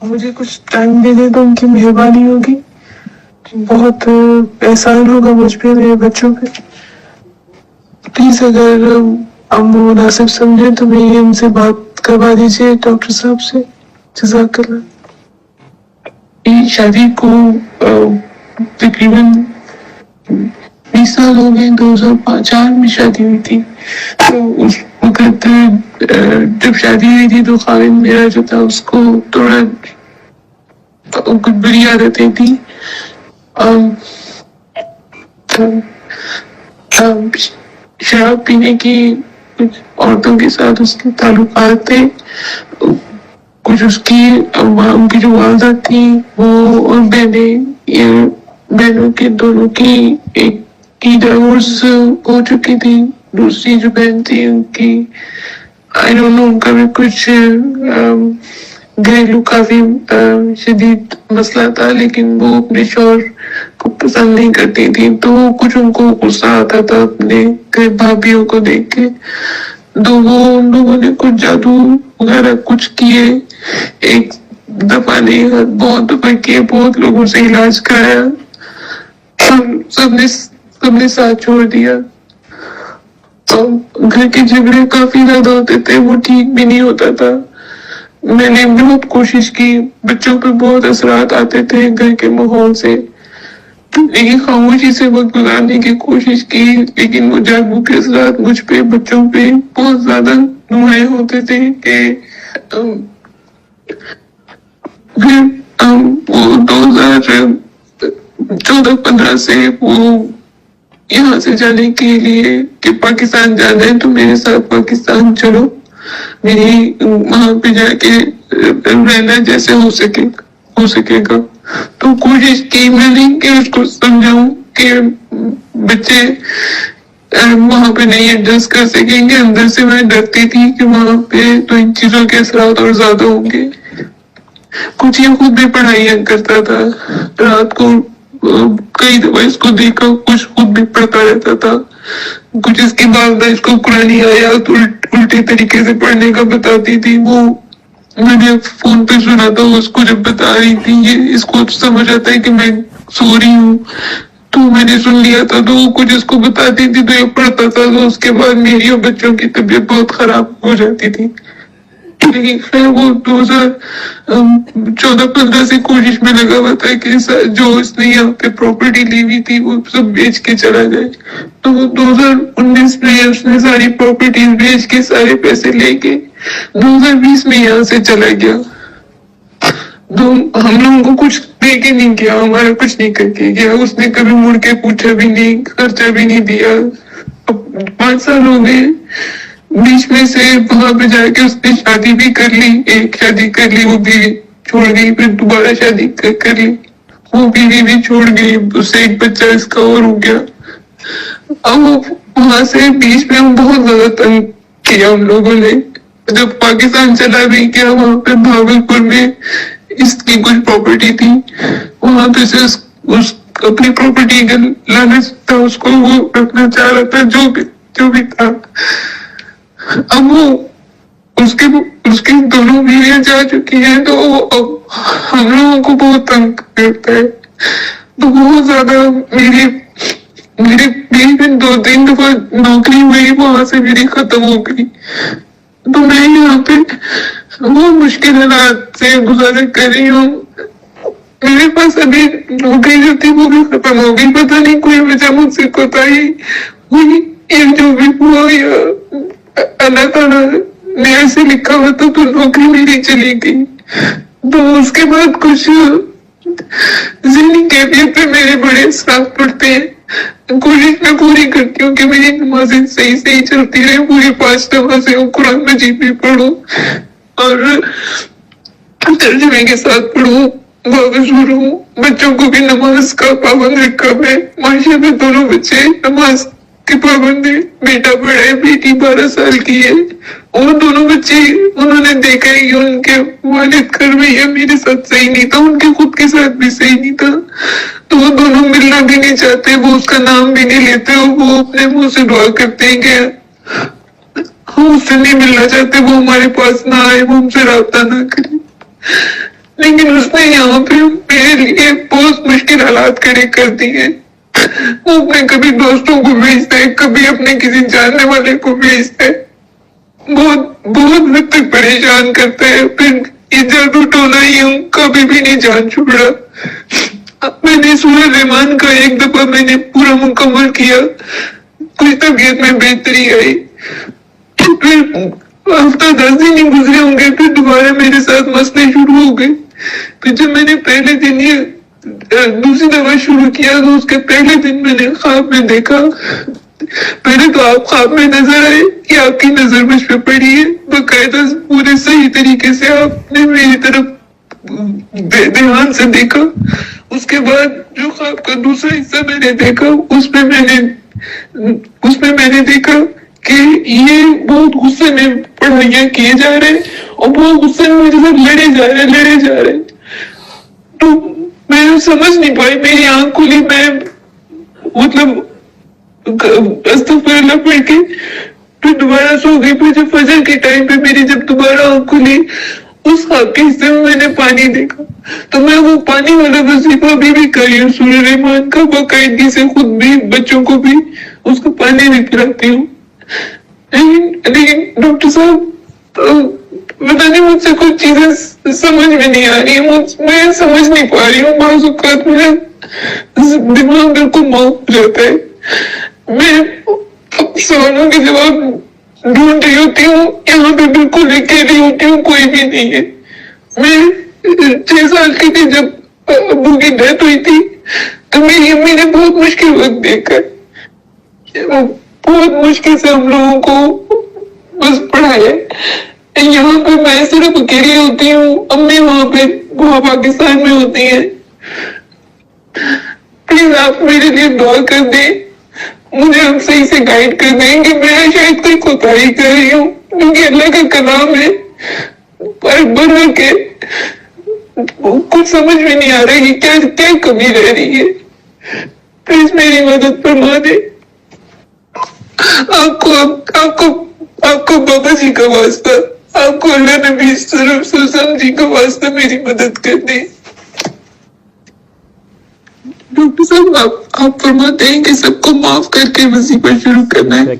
مجھے کچھ ٹائم دے دیں تو ان کی مہربانی ہوگی، بہت احسان ہوگا مجھ پہ، میرے بچوں پہ. پلیز اگر آپ مناسب سمجھیں تو میری ان سے بات کروا دیجیے ڈاکٹر صاحب سے. جزاک اللہ. شادی کو تقریباً 20 سال ہو گئے. 2004 میں شادی ہوئی تھی. تو اس وقت جب شادی ہوئی تھی تو خاوند میرا جو تھا اس کو تھوڑا کچھ بری عادتیں تھی. شراب پینے کی، کچھ عورتوں کے ساتھ اس کے تعلقات تھے. کچھ اس کی ان کی جو والدہ تھی وہ اور بہنوں کے دونوں کی ایک کی ڈائیورس ہو چکی تھی. دوسری جو بہن تھی ان کی آئی ڈونٹ نو، ان کا بھی کچھ گھریلو کافی شدید مسئلہ تھا، لیکن وہ اپنے شوہر کو پسند نہیں کرتی تھی. تو کچھ ان کو غصہ آتا تھا اپنے بھابھیوں کو دیکھ کے. تو وہ ان لوگوں نے کچھ جادو وغیرہ کچھ کیے. ایک دفعہ نہیں، بہت دفعہ کیے، بہت لوگوں سے علاج کرایا. سب نے ساتھ چھوڑ دیا. گھر کے جھگڑے کافی زیادہ ہوتے تھے، وہ ٹھیک بھی نہیں ہوتا تھا. میں نے بہت کوشش کی، بچوں پہ بہت اثرات آتے تھے گھر کے ماحول سے، لیکن خاموشی سے وقت گزارنے کی کوشش کی، لیکن وہ جادو کے اثرات مجھ پہ، بچوں پہ بہت زیادہ نمایاں ہوتے تھے. کہ پھر 2014-15 سے وہ یہاں سے جانے کے لیے کہ پاکستان جانا ہے تو میرے ساتھ پاکستان چلو، میری وہاں پہ جا کے رہنا جیسے ہو سکے گا. تو کوشش کی میں نے کہ اس کو سمجھاؤں کہ بچے وہاں پہ نہیں ایڈجسٹ کر سکیں گے. اندر سے میں ڈرتی تھی کہ وہاں پہ تو ان چیزوں کے اثرات اور زیادہ ہوں گے. کچھ یہ خود بھی پڑھائیاں کرتا تھا، رات کو کئی دفعہ اس کو دیکھا کچھ خود بھی پڑھتا رہتا تھا. کچھ اس کی والدہ اس کو قرآن آیات الٹے طریقے سے پڑھنے کا بتاتی تھی. وہ میں نے فون پہ سنا تھا، اس کو جب بتا رہی تھی یہ اس کو سمجھ آتا ہے کہ میں سو رہی ہوں، تو میں نے سن لیا تھا. تو وہ کچھ اس کو بتاتی تھی تو یہ پڑھتا تھا. تو اس کے بعد میری اور بچوں کی طبیعت بہت خراب ہو جاتی تھی. لیکن خیر وہ 2014-15 سے کوشش میں لگا ہوا تھا کہ جو اس نے یہاں پہ پراپرٹی لی ہوئی تھی وہ سب بیچ کے چلا جائے. تو وہ 2019 میں اس نے ساری پراپرٹیز بیچ کے سارے پیسے لے کے 2020 میں یہاں سے چلا گیا. تو ہم لوگوں کو کچھ دے کے نہیں کیا، ہمارا کچھ نہیں کر کے گیا. اس نے کبھی مڑ کے پوچھا بھی نہیں، خرچہ بھی نہیں دیا. اب 5 سال ہو گئے. بیچ میں سے وہاں پہ جا کے اس نے شادی بھی کر لی، ایک شادی کر لی، وہ بیوی چھوڑ گئی. پھر دوبارہ شادی کر لی، وہ بیوی بھی چھوڑ گئی. اس سے ایک بچہ اس کا اور ہو گیا. اب وہاں سے بیچ میں بہت زیادہ تنگ کیا ان لوگوں نے. جب پاکستان چلا بھی گیا، وہاں پہ بھاگلپور میں اس کی کچھ پراپرٹی تھی، وہاں پہ سے اس اپنی پراپرٹی کا لالچ تھا، اس کو وہ رکھنا چاہ رہا تھا جو بھی تھا. اب وہ اس کی دونوں بیویاں جا چکی ہیں تو اب ہم لوگوں کو بہت تنگ کرتا ہے. تو بہت زیادہ میری بیوی 2-3 دفعہ نوکری ہوئی، وہاں سے میری ختم ہو گئی. تو میں یہاں پہ بہت مشکل حالات سے گزارا کر رہی ہوں. میرے پاس ابھی نوکری جو تھی وہ بھی ختم ہو گئی. پتہ نہیں کوئی وجہ مجھ سے کوتاہی ہوئی، یہ جو بھی ہوا یا اللہ تعالیٰ نے ایسے لکھا ہوا تو نوکری میری چلی گئی. تو اس کے بعد کچھ ذہنی کیفیت پہ میرے بڑے اثرات پڑتے ہیں. کوشش میں پوری کرتی ہوں کہ میری نمازیں صحیح چلتی رہے، پوری 5 نمازیں ہوں، قرآن مجید بھی پڑھوں اور ترجمے کے ساتھ پڑھوں، باوجود ہوں. بچوں کو بھی نماز کا پابند رکھا ہے. معاشرے میں دونوں بچے نماز کے پابند ہیں. بیٹا بڑا ہے، بیٹی 12 سال کی ہے. اور دونوں بچے انہوں نے دیکھا ہی ان کے والد کا رویہ میرے ساتھ صحیح نہیں تھا، ان کے خود کے ساتھ بھی صحیح نہیں تھا. تو وہ دونوں ملنا بھی نہیں چاہتے، وہ اس کا نام بھی نہیں لیتے، وہ اپنے منہ سے دعا کرتے ہیں کہ ہم اس سے نہیں ملنا چاہتے، وہ ہمارے پاس نہ آئے، وہ ہم سے رابطہ نہ کرے. لیکن لیکن اس نے یہاں پہ میرے لیے بہت مشکل حالات کھڑے کر دیے. وہ اپنے کبھی دوستوں کو بھیجتا ہے, کبھی اپنے کسی جاننے والے کو بھیجتا ہے, بہت بہت حد تک پریشان کرتا ہے. پھر یہ جادو ٹونا ہی ہوں کبھی بھی نہیں جان چھوڑا. اب میں نے سورہ رحمان کا ایک دفعہ میں نے پورا مکمل کیا, کچھ طبیعت میں بہتری آئی. پھر ہفتہ 10 دن ہی گزرے ہوں گے, پھر دوبارہ میرے ساتھ مسئلے شروع ہو گئے. پھر جب میں نے پہلے دن یہ دوسری دفعہ شروع کیا تو اس کے پہلے دن میں نے خواب میں دیکھا. پہلے تو آپ خواب میں نظر آئے کہ آپ کی نظر مجھ پہ پڑی ہے, باقاعدہ پورے صحیح طریقے سے آپ نے میری طرف دھیان سے دیکھا. اس کے بعد جو خواب کا دوسرا حصہ میں نے دیکھا, اس میں میں نے دیکھا کہ یہ بہت غصے میں پڑھائیاں کیے جا رہے ہیں اور بہت غصے میں میرے ساتھ لڑے جا رہے. تو میں سمجھ نہیں پائی, میری آنکھ کھلی, میں مطلب استغفر اللہ پڑھ کے پھر دوبارہ سو گئی. پھر جب فجر کے ٹائم پہ میری جب دوبارہ آنکھ کھلی, اس خواب کے حصے میں نے پانی دیکھا. تو میں وہ پانی والا وظیفہ ابھی بھی کر رہی ہوں سورہ رحمان کا, باقاعدگی سے خود بھی بچوں کو بھی اس کو پانی بھی پلاتی ہوں. لیکن ڈاکٹر صاحب پتہ نہیں مجھ سے کچھ چیزیں سمجھ میں نہیں آ رہی, میں سمجھ نہیں پا رہی ہوں. بعض اوقات میرا دماغ بالکل معاف ہو جاتا ہے. میں سوالوں کے جواب ڈھونڈ رہی ہوتی ہوں, یہاں پہ بالکل اکیلی ہوتی ہوں, کوئی بھی نہیں ہے. میں 6 سال کی تھی جب ابو کی ڈیتھ ہوئی تھی, تو میری امی نے بہت مشکل وقت دیکھا. بہت مشکل سے ہم لوگوں کو بس پڑھایا. یہاں پہ میں صرف اکیلی ہوتی ہوں, امی وہاں پاکستان میں ہوتی ہیں. پلیز آپ میرے لیے دعا کر دیں, مجھے آپ صحیح سے گائیڈ کر دیں کہ میں شاید کوئی کوتاہی کر رہی ہوں, کیونکہ اللہ کا کلام ہے پر بڑھ کے کچھ سمجھ میں نہیں آ رہی کیا کمی رہ رہی ہے. پلیز میری مدد فرما دیں. آپ کو بابا جی کا واسطہ, آپ کو اللہ نبی صلی اللہ علیہ وسلم جی کا واسطہ میری مدد کر دیں. ڈاکٹر صاحب آپ فرماتے ہیں کہ سب کو معاف کر کے وظیفہ شروع کرنا ہے.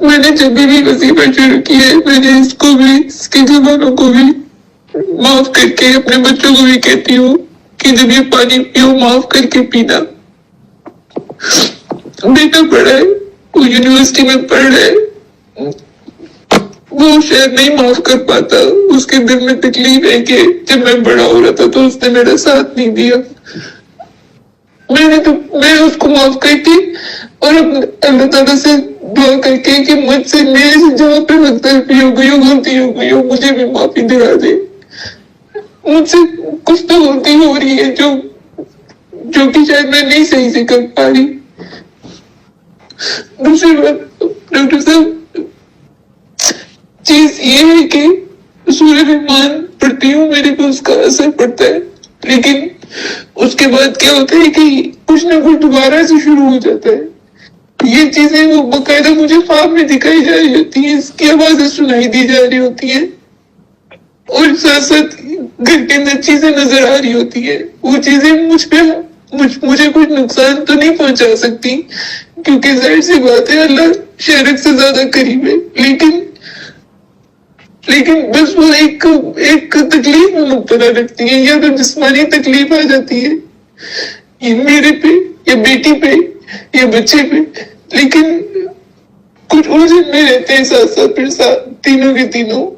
میں نے جب بھی وظیفہ شروع کیا ہے, میں نے اس کو بھی, اس کے گھر والوں کو بھی معاف کر کے, اپنے بچوں کو بھی کہتی ہوں کہ جب یہ پانی پیو معاف کر کے پینا. بیٹا پڑھا ہے, وہ یونیورسٹی میں پڑھ رہا ہے, وہ شاید نہیں معاف کر پاتا. اس کے دل میں تکلیف ہے کہ جب میں بڑا ہو رہا تھا تو اس نے میرا ساتھ نہیں دیا. میں اس کو معاف کرتی اور اللہ تعالیٰ سے دعا کر کے کہ مجھ سے میرے سے جہاں پہ لگتا ہے غلطی ہو گئی ہو, مجھے بھی معافی دلا دے. مجھ سے کچھ تو غلطی ہو رہی ہے جو کہ شاید میں نہیں صحیح سے کر پا رہی. دوسری بات ڈاکٹر صاحب, چیز یہ ہے کہ سورہ رحمان پڑھتی ہوں, میرے کو اس کا اثر پڑتا ہے, لیکن اس کے بعد کیا ہوتا ہے کہ کچھ نہ کچھ دوبارہ سے شروع ہو جاتا ہے. یہ چیزیں وہ باقاعدہ مجھے خواب میں دکھائی جا رہی ہوتی ہیں, اس کی آوازیں سنائی دی جا رہی ہوتی ہیں, اور ساتھ ساتھ گھر کے اندر چیزیں نظر آ رہی ہوتی ہیں. وہ چیزیں مجھے کچھ نقصان تو نہیں پہنچا سکتی, کیونکہ ظاہر سی بات ہے اللہ شرک سے زیادہ قریب ہے, لیکن بس وہ ایک تکلیف میں مبتلا رکھتی ہیں, یا تو جسمانی تکلیف آ جاتی ہے یہ میرے پہ یا بیٹی پہ یا بچے پہ, لیکن کچھ الجھن میں رہتے ہیں ساتھ ساتھ پھر تینوں کے تینوں.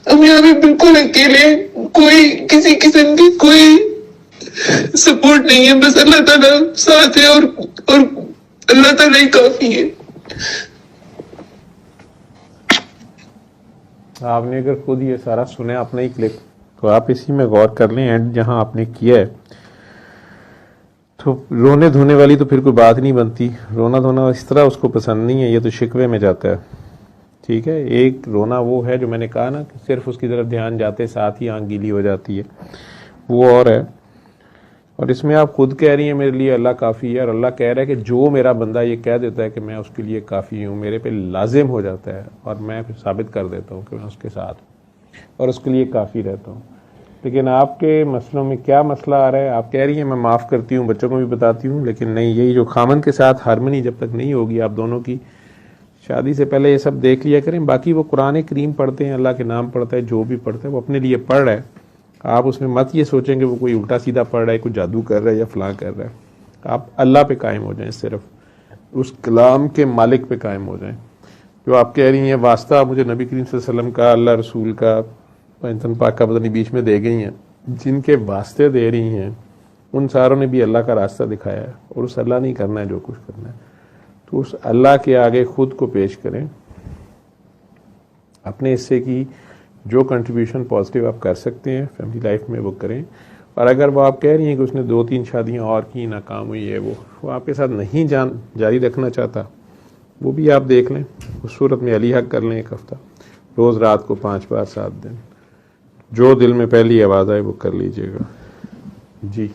ہم یہاں پہ بالکل اکیلے, کوئی کسی قسم کی کوئی سپورٹ نہیں ہے, بس اللہ تعالیٰ ساتھ ہے اور اللہ تعالیٰ ہی کافی ہے. آپ نے اگر خود یہ سارا سنا اپنا ہی کلپ, تو آپ اسی میں غور کر لیں. اینڈ جہاں آپ نے کیا ہے تو رونے دھونے والی تو پھر کوئی بات نہیں بنتی. رونا دھونا اس طرح اس کو پسند نہیں ہے, یہ تو شکوے میں جاتا ہے. ٹھیک ہے, ایک رونا وہ ہے جو میں نے کہا نا کہ صرف اس کی طرف دھیان جاتے ساتھ ہی آنکھ گیلی ہو جاتی ہے, وہ اور ہے. اور اس میں آپ خود کہہ رہی ہیں میرے لیے اللہ کافی ہے, اور اللہ کہہ رہا ہے کہ جو میرا بندہ یہ کہہ دیتا ہے کہ میں اس کے لیے کافی ہوں, میرے پہ لازم ہو جاتا ہے, اور میں پھر ثابت کر دیتا ہوں کہ میں اس کے ساتھ اور اس کے لیے کافی رہتا ہوں. لیکن آپ کے مسئلوں میں کیا مسئلہ آ رہا ہے؟ آپ کہہ رہی ہیں میں معاف کرتی ہوں، بچوں کو بھی بتاتی ہوں، لیکن نہیں، یہی جو خامن کے ساتھ ہارمنی جب تک نہیں ہوگی آپ دونوں کی، شادی سے پہلے یہ سب دیکھ لیا کریں. باقی وہ قرآن کریم پڑھتے ہیں، اللہ کے نام پڑھتا ہے، جو بھی پڑھتا ہے وہ اپنے لیے پڑھ رہا ہے. آپ اس میں مت یہ سوچیں کہ وہ کوئی الٹا سیدھا پڑھ رہا ہے، کوئی جادو کر رہا ہے یا فلاں کر رہا ہے. آپ اللہ پہ قائم ہو جائیں، صرف اس کلام کے مالک پہ قائم ہو جائیں. جو آپ کہہ رہی ہیں واسطہ مجھے نبی کریم صلی اللہ علیہ وسلم کا، اللہ رسول کا، پنجتن پاک کا پتہ نہیں بیچ میں دے گئی ہیں، جن کے واسطے دے رہی ہیں ان ساروں نے بھی اللہ کا راستہ دکھایا ہے، اور اس اللہ نہیں کرنا ہے جو کچھ کرنا ہے. تو اس اللہ کے آگے خود کو پیش کریں، اپنے حصے کی جو کنٹریبیوشن پازیٹیو آپ کر سکتے ہیں فیملی لائف میں وہ کریں. اور اگر وہ آپ کہہ رہی ہیں کہ اس نے 2-3 شادیاں اور کی، ناکام ہوئی ہے، وہ آپ کے ساتھ نہیں جاری رکھنا چاہتا، وہ بھی آپ دیکھ لیں. اس صورت میں علی حق کر لیں 1 ہفتہ، روز رات کو 5 بار 7 دن، جو دل میں پہلی آواز آئے وہ کر لیجئے گا. جی